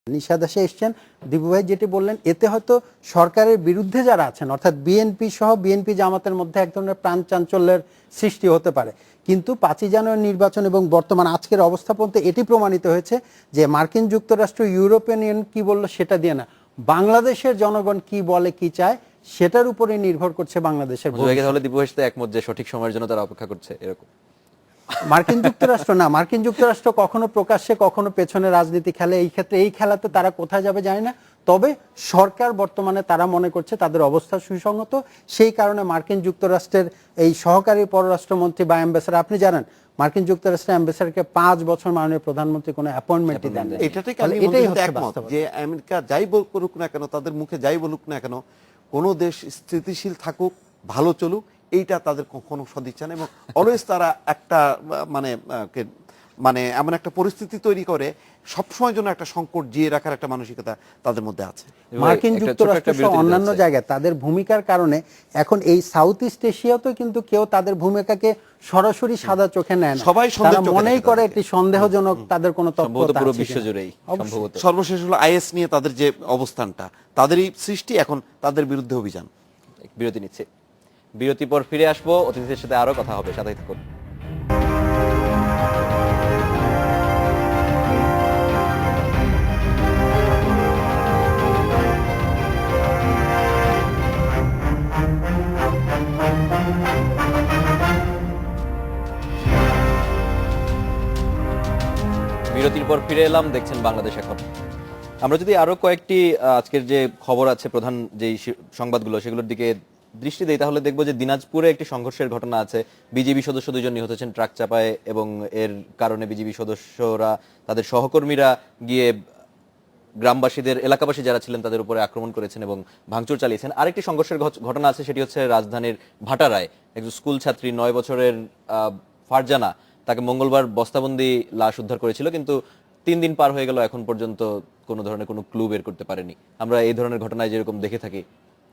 নিশাদ এসে এসছেন, দীপু ভাই যেটি বললেন এতে হয়তো সরকারের বিরুদ্ধে যারা আছেন অর্থাৎ বিএনপি সহ বিএনপি জামাতের মধ্যে এক ধরনের প্রাণ চাঞ্চল্যের সৃষ্টি হতে পারে, কিন্তু 5ই জানুয়ারি নির্বাচন এবং বর্তমান আজকের অবস্থা পর্যন্ত এটি প্রমাণিত হয়েছে যে মার্কিন যুক্তরাষ্ট্র ইউরোপিয়ান ইউনিয়ন কি বললো সেটা দিয়ে না, বাংলাদেশের জনগণ কি বলে কি চায় সেটার উপরে নির্ভর করছে বাংলাদেশের ভবিষ্যৎ। তাহলে দীপু ভাইয়ের সাথে একমত যে সঠিক সময়ের জন্য তারা অপেক্ষা করছে এরকম। মার্কিন যুক্তরাষ্ট্র না, মার্কিন যুক্তরাষ্ট্র কখনো প্রকাশ্যে কখনো পেছনে রাজনীতি খেলে, এই ক্ষেত্রে এই খেলাতে তারা কোথায় যাবে জানি না, তবে সরকার বর্তমানে তারা মনে করছে তাদের অবস্থা সুসংগত, সেই কারণে মার্কিন যুক্তরাষ্ট্রের এই সহকারী পররাষ্ট্রমন্ত্রী বা অ্যাম্বাসেডর, আপনি জানেন মার্কিন যুক্তরাষ্ট্রের অ্যাম্বাসেডরকে 5 বছর মাননীয় প্রধানমন্ত্রী কোনো অ্যাপয়েন্টমেন্টই দেন না। এটাই হচ্ছে একমত যে আমেরিকা যাই করুক না কেন, তাদের মুখে যাই বলুক না কেন, কোনো দেশ স্থিতিশীল থাকুক, ভালো চলুক, এইটা তাদের কখনো সদিচ্ছা নেই এবং অলওয়েজ তারা একটা মানে এমন একটা পরিস্থিতি তৈরি করে সবসময় জন্য একটা সংকট জিয়ে রাখার একটা মানসিকতা তাদের মধ্যে আছে। মার্কিন যুক্তরাষ্ট্র সহ অন্যান্য জায়গায় তাদের ভূমিকার কারণে এখন এই সাউথ ইস্ট এশিয়াতেও কিন্তু কেউ তাদের ভূমিকাকে সরাসরি সাদা চোখে নেয় না, সবাই মনেই করে একটি সন্দেহজনক তাদের কোনো তৎপরতা পুরো আছে বিশ্বজুড়েই সম্ভবত। সর্বশেষ হলো আইএস নিয়ে তাদের যে অবস্থানটা, তাদেরই সৃষ্টি, এখন তাদের বিরুদ্ধে অভিযান। বিরতি নিচ্ছে, বিরতি পর ফিরে আসবো, অতিথিদের সাথে আরো কথা হবে, সাথেই থাকুন। বিরতির পর ফিরে এলাম, দেখছেন বাংলাদেশ এখন। আমরা যদি আরো কয়েকটি আজকের যে খবর আছে, প্রধান যে সংবাদগুলো সেগুলোর দিকে দৃষ্টি দেই, তাহলে দেখবো যে দিনাজপুরে একটি সংঘর্ষের ঘটনা আছে। বিজিবি সদস্য 2 জন নিহত হয়েছেন ট্রাক চাপায়, এবং এর কারণে বিজিবি সদস্যরা তাদের সহকর্মীরা গিয়ে গ্রামবাসীদের, এলাকাবাসী যারা ছিলেন তাদের উপরে আক্রমণ করেছেন এবং ভাঙচুর চালিয়েছেন। আরেকটি সংঘর্ষের ঘটনা আছে, সেটি হচ্ছে রাজধানীর ভাটারায় একজন স্কুল ছাত্রী 9 বছরের ফারজানা, তাকে মঙ্গলবার বস্তাবন্দি লাশ উদ্ধার করেছিল, কিন্তু 3 দিন পার হয়ে গেল, এখন পর্যন্ত কোনো ধরনের কোনো ক্লু বের করতে পারেনি। আমরা এই ধরনের ঘটনায় যেরকম দেখে থাকি,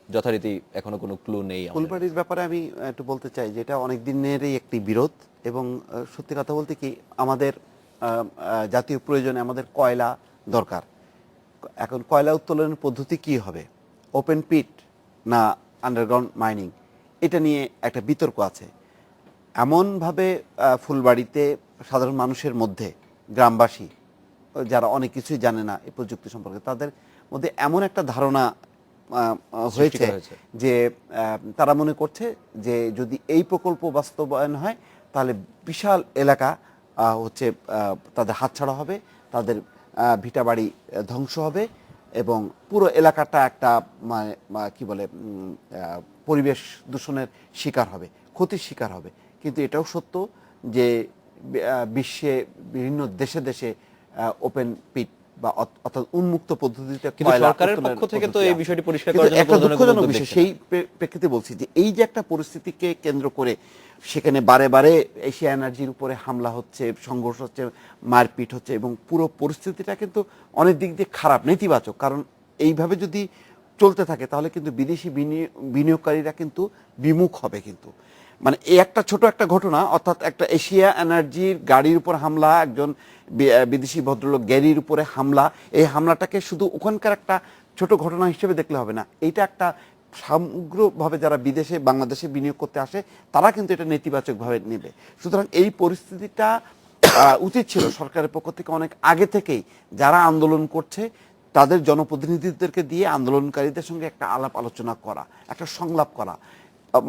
যথারীতি এখনো কোনো ক্লু নেই। ফুলবাড়ির ব্যাপারে আমি একটু বলতে চাই যে এটা অনেক দিনেরই একটি বিরোধ, এবং সত্যি কথা বলতে কি, আমাদের জাতীয় প্রয়োজনে আমাদের কয়লা দরকার। এখন কয়লা উত্তোলনের পদ্ধতি কি হবে, ওপেন পিট না আন্ডারগ্রাউন্ড মাইনিং, এটা নিয়ে একটা বিতর্ক আছে। এমনভাবে ফুলবাড়িতে সাধারণ মানুষের মধ্যে, গ্রামবাসী যারা অনেক কিছুই জানে না এই প্রযুক্তি সম্পর্কে, তাদের মধ্যে এমন একটা ধারণা হয়েছে যে তারা মনে করছে যে যদি এই প্রকল্প বাস্তবায়ন হয় তাহলে বিশাল এলাকা হচ্ছে তাদের হাতছাড়া হবে, তাদের ভিটাবাড়ি ধ্বংস হবে এবং পুরো এলাকাটা একটা কি বলে পরিবেশ দূষণের শিকার হবে, ক্ষতির শিকার হবে। কিন্তু এটাও সত্য যে বিশ্বে বিভিন্ন দেশে দেশে ওপেন পিট বা অর্থাৎ উন্মুক্ত পদ্ধতিতে সরকারের পক্ষ থেকে তো এই বিষয়টি পরিষ্কার করার জন্য একটা দুঃখজনক বিষয়। সেই প্রেক্ষিতে বলছি যে এই যে একটা পরিস্থিতিকে কেন্দ্র করে সেখানে বারে বারে এশিয়া এনার্জির উপরে হামলা হচ্ছে, সংঘর্ষ হচ্ছে, মারপিট হচ্ছে, এবং পুরো পরিস্থিতিটা কিন্তু অনেক দিক দিয়ে খারাপ, নেতিবাচক। কারণ এইভাবে যদি চলতে থাকে তাহলে কিন্তু বিদেশি বিনিয়োগকারীরা কিন্তু বিমুখ হবে। কিন্তু মানে এই একটা ছোট একটা ঘটনা, অর্থাৎ একটা এশিয়া এনার্জির গাড়ির উপর হামলা, একজন বিদেশি ভদ্রলোক গ্যারির উপরে হামলা, এই হামলাটাকে শুধু ওখানকার একটা ছোট ঘটনা হিসেবে দেখলে হবে না, এইটা একটা সমগ্রভাবে যারা বিদেশে বাংলাদেশে বিনিয়োগ করতে আসে তারা কিন্তু এটা নেতিবাচকভাবে নেবে। সুতরাং এই পরিস্থিতিটা উচিত ছিল সরকারের পক্ষ থেকে অনেক আগে থেকেই যারা আন্দোলন করছে তাদের জনপ্রতিনিধিদেরকে দিয়ে আন্দোলনকারীদের সঙ্গে একটা আলাপ আলোচনা করা, একটা সংলাপ করা,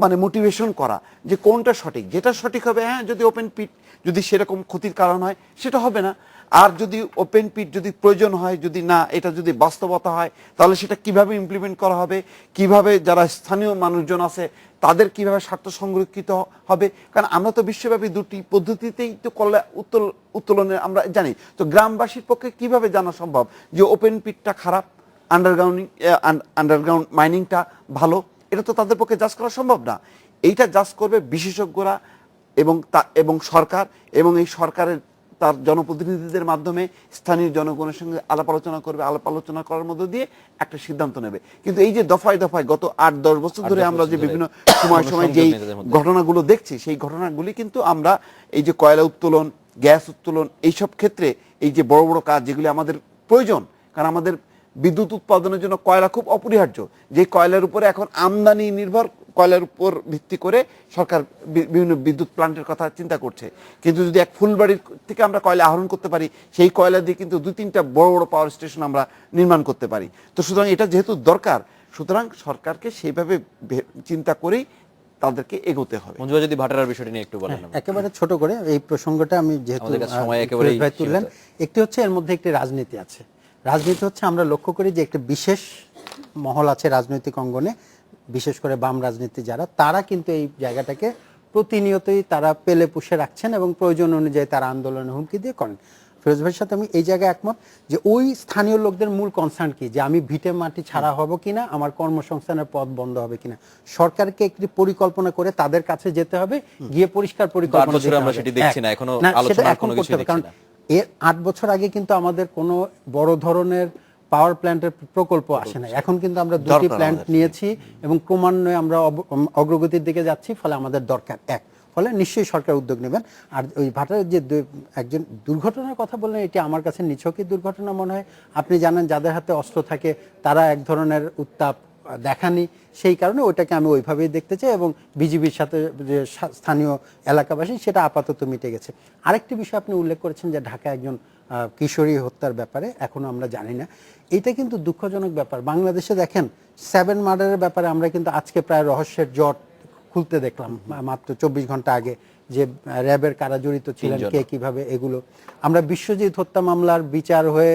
মানে মোটিভেশন করা যে কোনটা সঠিক, যেটা সঠিক হবে। হ্যাঁ, যদি ওপেন পিট যদি সেরকম ক্ষতির কারণ হয় সেটা হবে না, আর যদি ওপেন পিট যদি প্রয়োজন হয়, যদি না এটা যদি বাস্তবতা হয়, তাহলে সেটা কিভাবে ইমপ্লিমেন্ট করা হবে, কিভাবে যারা স্থানীয় মানুষজন আছে তাদের কিভাবে স্বার্থ সংরক্ষিত হবে। কারণ আমরা তো বিশ্বব্যাপী দুটি পদ্ধতিতেই তো কয়লা উত্তোলনের আমরা জানি, তো গ্রামবাসীর পক্ষে কিভাবে জানা সম্ভব যে ওপেন পিটটা খারাপ, আন্ডারগ্রাউন্ড মাইনিংটা ভালো? এটা তো তাদের পক্ষে জাজ করা সম্ভব না। এইটা জাজ করবে বিশেষজ্ঞরা এবং সরকার, এবং এই সরকারের তার জনপ্রতিনিধিদের মাধ্যমে স্থানীয় জনগণের সঙ্গে আলাপ আলোচনা করবে, আলাপ আলোচনা করার মধ্য দিয়ে একটা সিদ্ধান্ত নেবে। কিন্তু এই যে দফায় দফায় গত 8-10 বছর ধরে আমরা যে বিভিন্ন সময় যেই ঘটনাগুলো দেখছি, সেই ঘটনাগুলি কিন্তু আমরা এই যে কয়লা উত্তোলন, গ্যাস উত্তোলন, এইসব ক্ষেত্রে এই যে বড় বড় কাজ যেগুলি আমাদের প্রয়োজন, কারণ আমাদের বিদ্যুৎ উৎপাদনের জন্য কয়লা খুব অপরিহার্য, যে কয়লার উপরে এখন আমদানি নির্ভর, কয়লার উপর ভিত্তি করে সরকার বিভিন্ন বিদ্যুৎ প্ল্যান্টের কথা চিন্তা করছে। কিন্তু যদি এক ফুলবাড়ির থেকে আমরা কয়লা আহরণ করতে পারি, সেই কয়লা দিয়ে কিন্তু 2-3টা বড় বড় পাওয়ার স্টেশন আমরা নির্মাণ করতে পারি। তো সুতরাং এটা যেহেতু দরকার, সুতরাং সরকারকে সেইভাবে চিন্তা করেই তাদেরকে এগোতে হবে। মঞ্জু ভাই যদি ভাটারার বিষয়টি নিয়ে একটু বলেন। একেবারে ছোট করে এই প্রসঙ্গটা আমি যেহেতু আমাদের কাছে সময় একেবারেই ভাই তুললেন, একটি হচ্ছে এর মধ্যে একটি রাজনীতি আছে। রাজনীতি হচ্ছে আমরা লক্ষ্য করি যে একটা বিশেষ মহল আছে রাজনৈতিক অঙ্গনে, বিশেষ করে বাম রাজনীতি যারা, তারা কিন্তু এই জায়গাটাকে প্রতিনিয়তই তারা পেলে পুষে রাখছেন এবং প্রয়োজন অনুযায়ী তারা আন্দোলনের হুমকি দিয়ে করেন। ফিরোজ ভাইয়ের সাথে আমি এই জায়গায় একমত যে ওই স্থানীয় লোকদের মূল কনসার্ন কি, যে আমি ভিটে মাটি ছাড়া হব কিনা, আমার কর্মসংস্থানের পথ বন্ধ হবে কিনা। সরকারকে একটি পরিকল্পনা করে তাদের কাছে যেতে হবে, গিয়ে পরিষ্কার পরিকল্পনা দিতে হবে। আমরা সেটি দেখছি না, এখনো সেটা আলোচনার এখন কোনো করতে কিছু হবে, দেখছি কারণ না। এর 8 বছর আগে কিন্তু আমাদের কোনো বড় ধরনের পাওয়ার প্ল্যান্টের প্রকল্প আসে না। এখন কিন্তু আমরা দুটি প্ল্যান্ট নিয়েছি এবং ক্রমান্বয়ে আমরা অগ্রগতির দিকে যাচ্ছি, ফলে আমাদের দরকার এক, ফলে নিশ্চয়ই সরকার উদ্যোগ নেবেন। আর ওই ভাটার যে একজন দুর্ঘটনার কথা বললেন, এটি আমার কাছে নিছকই দুর্ঘটনা মনে হয়। আপনি জানেন যাদের হাতে অস্ত্র থাকে তারা এক ধরনের উত্তাপ দেখানি, সেই কারণে ওইটাকে আমি ওইভাবেই দেখতে চাই এবং বিজিবির সাথে যে স্থানীয় এলাকাবাসী সেটা আপাতত মিটে গেছে। আরেকটি বিষয় আপনি উল্লেখ করেছেন যে ঢাকা একজন কিশোরী হত্যার ব্যাপারে এখনো আমরা জানি না। এটা কিন্তু দুঃখজনক ব্যাপার। বাংলাদেশে দেখেন 7 মার্ডারের ব্যাপারে আমরা কিন্তু আজকে প্রায় রহস্যের জট খুলতে দেখলাম মাত্র 24 ঘন্টা আগে, যে র্যাবের কারা জড়িত ছিলেন, কে কিভাবে, এগুলো আমরা বিশ্বজিৎ হত্যা মামলার বিচার হয়ে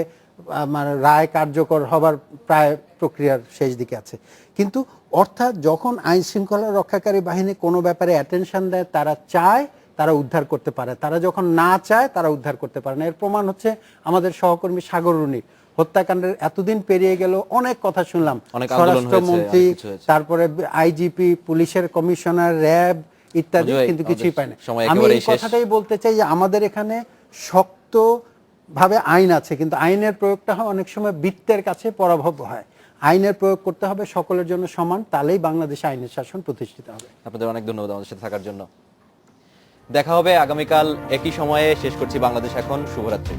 মানে রায় কার্যকর হবার প্রায় প্রক্রিয়ার শেষ দিকে আছে। কিন্তু অর্থাৎ যখন আইন শৃঙ্খলা রক্ষাকারী বাহিনী কোনো ব্যাপারে অ্যাটেনশন দেয়, তারা চায় তারা উদ্ধার করতে পারে, তারা যখন না চায় তারা উদ্ধার করতে পারে না। এর প্রমাণ হচ্ছে আমাদের সহকর্মী সাগর রুনির হত্যাকাণ্ডের এতদিন পেরিয়ে গেল, অনেক কথা শুনলাম, স্বরাষ্ট্রমন্ত্রী, তারপরে আইজিপি, পুলিশের কমিশনার, র্যাব ইত্যাদি, কিন্তু কিছুই পায় না। আমি এই কথাটাই বলতে চাই যে আমাদের এখানে শক্ত ভাবে আইন আছে, কিন্তু আইনের প্রয়োগটা হয় অনেক সময় বৃত্তের কাছে পরাভব হয়। আইনের প্রয়োগ করতে হবে সকলের জন্য সমান, তাহলেই বাংলাদেশে আইনের শাসন প্রতিষ্ঠিত হবে। আপনাদের অনেক ধন্যবাদ আমাদের সাথে থাকার জন্য। দেখা হবে আগামীকাল একই সময়ে। শেষ করছি বাংলাদেশ এখন। শুভরাত্রি।